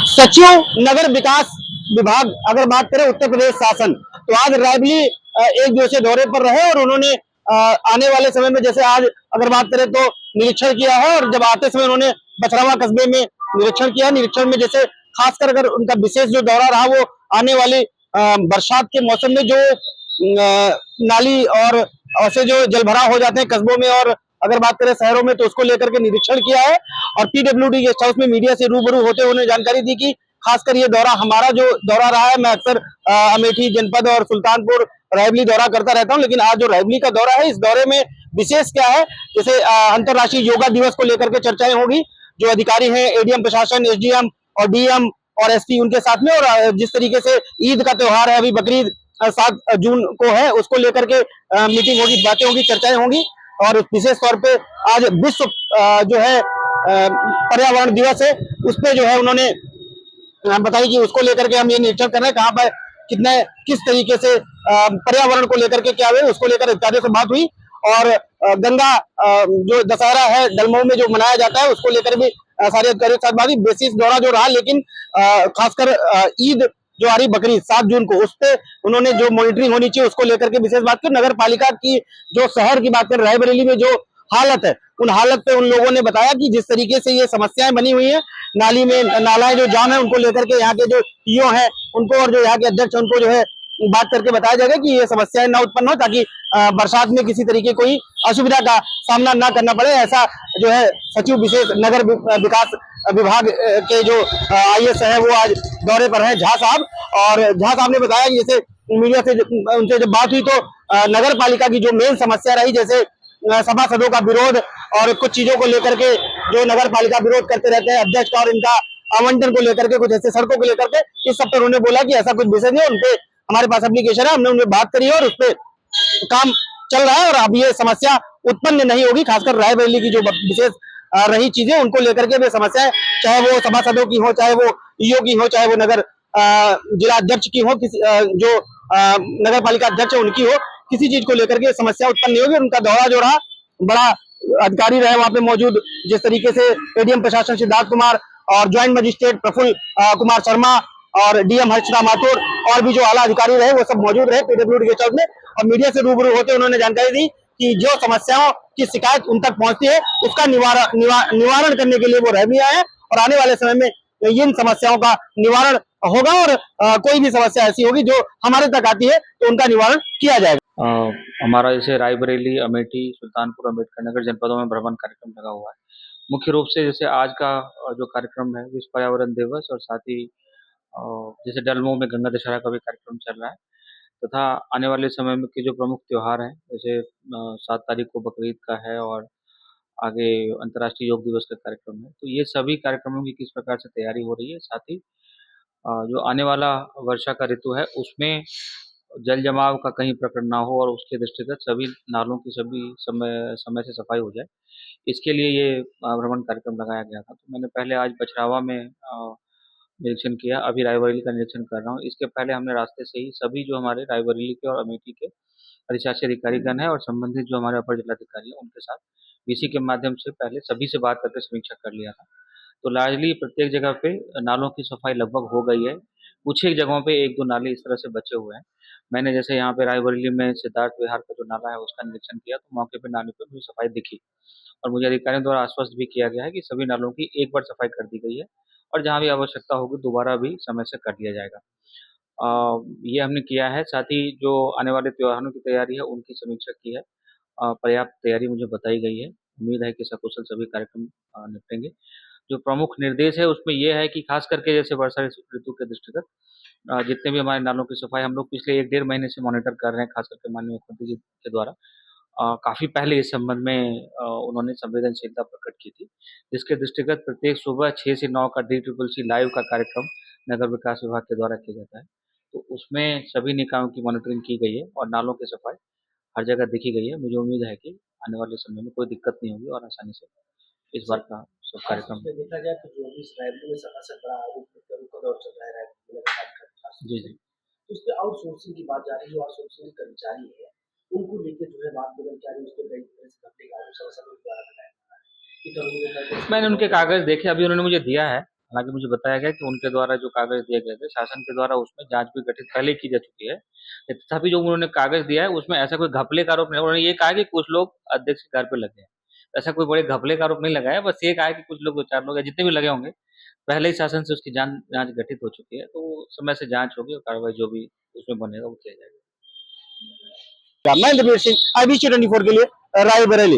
सचिव नगर विकास विभाग अगर बात करें उत्तर प्रदेश शासन, तो आज रायबली एक दिवसीय दौरे पर रहे और उन्होंने आने वाले समय में जैसे आज अगर बात करें तो निरीक्षण किया है और जब आते समय उन्होंने बछरावा कस्बे में निरीक्षण किया। निरीक्षण में जैसे खासकर अगर उनका विशेष जो दौरा रहा वो आने वाली बरसात के मौसम में जो नाली और ऐसे जो जलभराव हो जाते हैं कस्बों में और अगर बात करें शहरों में, तो उसको लेकर के निरीक्षण किया है। और पीडब्ल्यूडी गेस्ट हाउस में मीडिया से रूबरू होते हुए जानकारी दी कि खासकर ये दौरा हमारा जो दौरा रहा है, मैं अक्सर अमेठी जनपद और सुल्तानपुर रायबली दौरा करता रहता हूं, लेकिन आज जो रायबली का दौरा है, इस दौरे में विशेष क्या है, जैसे अंतर्राष्ट्रीय योगा दिवस को लेकर के चर्चाएं होगी। जो अधिकारी हैं, एडीएम प्रशासन, एसडीएम और डीएम और एसपी उनके साथ में, और जिस तरीके से ईद का त्योहार है, अभी बकरीद 7 जून को है, उसको लेकर के मीटिंग होगी, बातें होगी, चर्चाएं होंगी। और विशेष तौर पे आज विश्व जो है पर्यावरण दिवस है, उस पे जो है उन्होंने बताई कि उसको लेकर के हम ये निरीक्षण कर रहे हैं, कहाँ पर कितने किस तरीके से पर्यावरण को लेकर के क्या हुए, उसको लेकर अधिकारियों से बात हुई। और गंगा जो दशहरा है डलमऊ में जो मनाया जाता है, उसको लेकर भी सारे अधिकारियों के साथ बात हुई। बेसिस दौरा जो रहा, लेकिन खासकर ईद जो आ रही बकरीद 7 जून को, उस पे उन्होंने जो मॉनिटरिंग होनी चाहिए उसको लेकर के विशेष बात की। नगर पालिका की जो शहर की बात करें, रायबरेली में जो हालत है, उन हालत पे उन लोगों ने बताया कि जिस तरीके से ये समस्याएं बनी हुई है, नाली में नालाएं जो जाम है, उनको लेकर के यहाँ के जो ईओ हैं उनको और जो यहाँ के अध्यक्ष उनको जो है बात करके बताया जाएगा कि ये समस्याएं ना उत्पन्न हो, ताकि बरसात में किसी तरीके कोई असुविधा का सामना ना करना पड़े। ऐसा जो है सचिव विशेष नगर विकास विभाग के जो आईएएस है वो आज दौरे पर है, झा साहब। और झा साहब ने बताया कि जैसे मीडिया से उनसे जब बात हुई तो नगर पालिका की जो मेन समस्या रही, जैसे सभासदों का विरोध और कुछ चीजों को लेकर के जो नगर पालिका विरोध करते रहते हैं अध्यक्ष का, और इनका आवंटन को लेकर के, कुछ ऐसे सड़कों को लेकर के, इस सब पर उन्होंने बोला कि ऐसा कुछ विषय नहीं है, उनपे हमारे पास एप्लीकेशन है, हमने उनमें बात करी है और उस पर काम चल रहा है और अब ये समस्या उत्पन्न नहीं होगी। खासकर रायबरेली की जो विशेष रही चीजें, उनको लेकर के वे समस्याएं, चाहे वो सभासदों की हो, चाहे वो ईओ की हो, चाहे वो नगर जिला अध्यक्ष की हो, किसी जो नगर पालिका अध्यक्ष है उनकी हो, किसी चीज को लेकर के समस्या उत्पन्न नहीं होगी। उनका दौरा जो रहा, बड़ा अधिकारी रहे वहां पे मौजूद, जिस तरीके से एडीएम प्रशासन सिद्धार्थ कुमार और ज्वाइंट मजिस्ट्रेट प्रफुल्ल कुमार शर्मा और डीएम हर्षदा माथुर और भी जो आला अधिकारी रहे, वो सब मौजूद रहे पीडब्ल्यूडी गेस्ट हाउस में। और मीडिया से रूबरू होते उन्होंने जानकारी दी कि जो समस्याओं की शिकायत उन तक पहुंचती है, उसका निवारण करने के लिए वो रह भी आए हैं और आने वाले समय में इन समस्याओं का निवारण होगा। और कोई भी समस्या ऐसी होगी जो हमारे तक आती है, तो उनका निवारण किया जाएगा। हमारा जैसे रायबरेली, अमेठी, सुल्तानपुर, अम्बेडकर नगर जनपदों में भ्रमण कार्यक्रम लगा हुआ है। मुख्य रूप से जैसे आज का जो कार्यक्रम है विश्व पर्यावरण दिवस, और साथ ही जैसे डलमऊ में गंगा दशहरा का भी कार्यक्रम चल रहा है, तथा आने वाले समय में के जो प्रमुख त्योहार हैं, जैसे 7 तारीख को बकरीद का है और आगे अंतर्राष्ट्रीय योग दिवस का कार्यक्रम है। तो ये सभी कार्यक्रमों की किस प्रकार से तैयारी हो रही है, साथ ही जो आने वाला वर्षा का ऋतु है उसमें जल जमाव का कहीं प्रकट ना हो और उसके दृष्टिगत सभी नालों की सभी समय समय से सफाई हो जाए, इसके लिए ये भ्रमण कार्यक्रम लगाया गया था। तो मैंने पहले आज बछरावा में निरीक्षण किया, अभी रायबरेली का निरीक्षण कर रहा हूँ। इसके पहले हमने रास्ते से ही सभी जो हमारे रायबरेली के और अमेठी के अधिशासी अधिकारीगण है और संबंधित जो हमारे अपर जिलाधिकारी हैं उनके साथ वीसी के माध्यम से पहले सभी से बात करके समीक्षा कर लिया था। तो लार्जली प्रत्येक जगह पे नालों की सफाई लगभग हो गई है। कुछ एक जगहों पे 1-2 नाले इस तरह से बचे हुए हैं। मैंने जैसे यहाँ पे रायबरेली में सिद्धार्थ विहार का जो नाला है उसका निरीक्षण किया, तो मौके पे नाले पे मुझे सफाई दिखी और मुझे अधिकारियों द्वारा आश्वस्त भी किया गया है कि सभी नालों की एक बार सफाई कर दी गई है और जहाँ भी आवश्यकता होगी दोबारा भी समय से कर लिया जाएगा। ये हमने किया है। साथ ही जो आने वाले त्योहारों की तैयारी है उनकी समीक्षा की है। पर्याप्त तैयारी मुझे बताई गई है। उम्मीद है कि सकुशल सभी कार्यक्रम निपटेंगे। जो प्रमुख निर्देश है उसमें ये है कि खास करके जैसे वर्षा ऋतु के दृष्टिगत जितने भी हमारे नालों की सफाई हम लोग पिछले 1 डेढ़ महीने से मॉनिटर कर रहे हैं, खास करके माननीय मुख्यमंत्री जी के द्वारा। काफ़ी पहले इस संबंध में उन्होंने संवेदनशीलता प्रकट की थी, जिसके दृष्टिगत प्रत्येक सुबह 6 से 9 का DCCC लाइव का कार्यक्रम नगर विकास विभाग के द्वारा किया जाता है। तो उसमें सभी निकायों की मॉनिटरिंग की गई है और नालों की सफाई हर जगह देखी गई है। मुझे उम्मीद है कि आने वाले समय में कोई दिक्कत नहीं होगी और आसानी से इस बार का सब कार्यक्रम देखा जाए तो जो भी इस रायबरेली में सबसे बड़ा आरोप का दौर चल रहा है रायबरेली में काम करता है। जी, जी। तो उस पे आउटसोर्सिंग की बात जा रही है, जो आउटसोर्सिंग कर्मचारी है उनको लेके जो है बात बदल के आ रही है, उसके कई तरह से घपले का आरोप सभासदों द्वारा लगाया जा रहा है कि कानूनी मैंने उनके कागज देखे, अभी उन्होंने मुझे दिया है। हालांकि मुझे बताया गया कि उनके द्वारा जो कागज दिए गए थे शासन के द्वारा, उसमें जांच भी गठित पहले की जा चुकी है। तथापि जो उन्होंने कागज दिया है उसमें ऐसा कोई घपले का आरोप नहीं, उन्होंने ये कहा कि कुछ लोग अध्यक्ष के घर पे लगे हैं। ऐसा कोई बड़े घपले का आरोप नहीं लगाया, बस ये कहा है कि कुछ लोग, 2-4 लोग या जितने भी लगे होंगे, पहले ही शासन से उसकी जांच गठित हो चुकी है, तो समय से जांच होगी और कार्रवाई जो भी उसमें बनेगा वो किया जाएगा। मैं इंद्रवीर सिंह, IBC 24 के लिए रायबरेली।